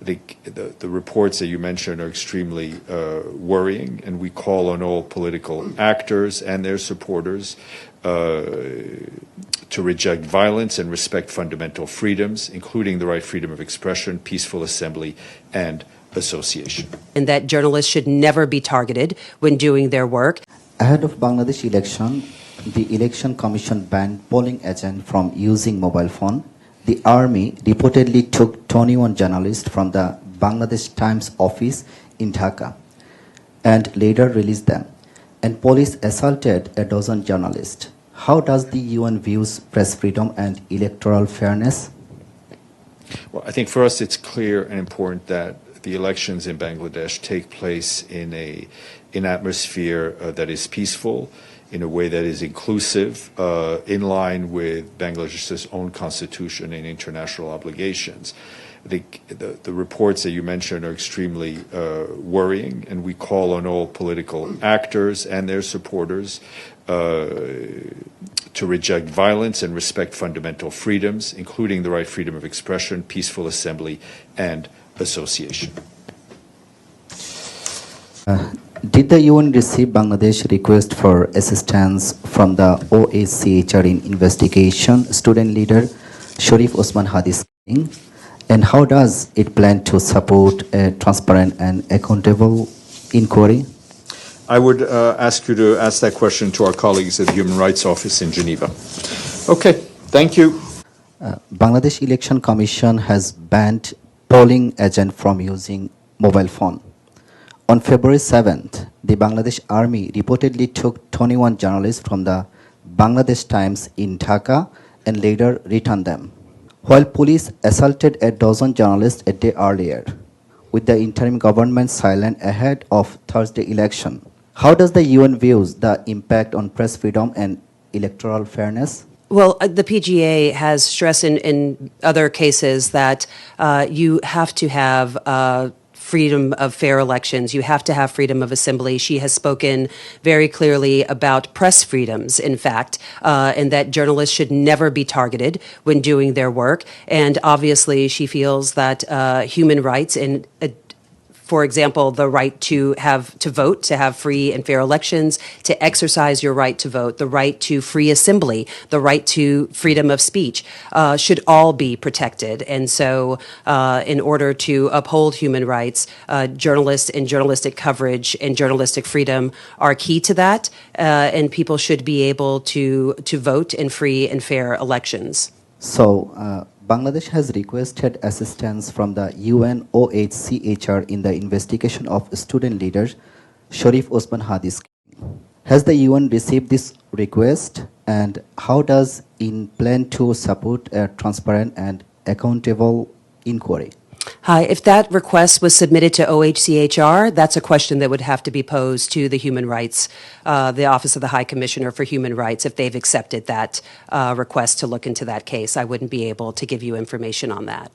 I think the reports that you mentioned are extremely worrying, and we call on all political actors and their supporters to reject violence and respect fundamental freedoms, including the right freedom of expression, peaceful assembly, and association. And that journalists should never be targeted when doing their work. Ahead of Bangladesh election, the Election Commission banned polling agents from using mobile phone. The army reportedly took 21 journalists from the Bangladesh Times office in Dhaka and later released them. And police assaulted a dozen journalists. How does the UN views press freedom and electoral fairness? Well, I think for us it's clear and important that the elections in Bangladesh take place in an atmosphere that is peaceful, in a way that is inclusive, in line with Bangladesh's own constitution and international obligations. I think the reports that you mentioned are extremely worrying, and we call on all political actors and their supporters to reject violence and respect fundamental freedoms, including the right freedom of expression, peaceful assembly, and association. Did the UN receive Bangladesh request for assistance from the OHCHR in investigation student leader Sharif Osman Hadi's killing? And how does it plan to support a transparent and accountable inquiry? I would ask you to ask that question to our colleagues at the Human Rights Office in Geneva. Okay, thank you. Bangladesh Election Commission has banned polling agents from using mobile phone. On February 7th, the Bangladesh Army reportedly took 21 journalists from the Bangladesh Times in Dhaka and later returned them, while police assaulted a dozen journalists a day earlier, with the interim government silent ahead of Thursday election. How does the UN views the impact on press freedom and electoral fairness? Well, the PGA has stressed in other cases that you have to have freedom of fair elections. You have to have freedom of assembly. She has spoken very clearly about press freedoms, in fact, and that journalists should never be targeted when doing their work. And obviously, she feels that human rights and for example, the right to vote, to have free and fair elections, to exercise your right to vote, the right to free assembly, the right to freedom of speech, should all be protected. And so in order to uphold human rights, journalists and journalistic coverage and journalistic freedom are key to that, and people should be able to vote in free and fair elections. So, Bangladesh has requested assistance from the UN OHCHR in the investigation of student leader Sharif Osman Hadi's killing. Has the UN received this request, and how does it plan to support a transparent and accountable inquiry? Hi, if that request was submitted to OHCHR, that's a question that would have to be posed to the Human Rights, the Office of the High Commissioner for Human Rights, if they've accepted that request to look into that case. I wouldn't be able to give you information on that.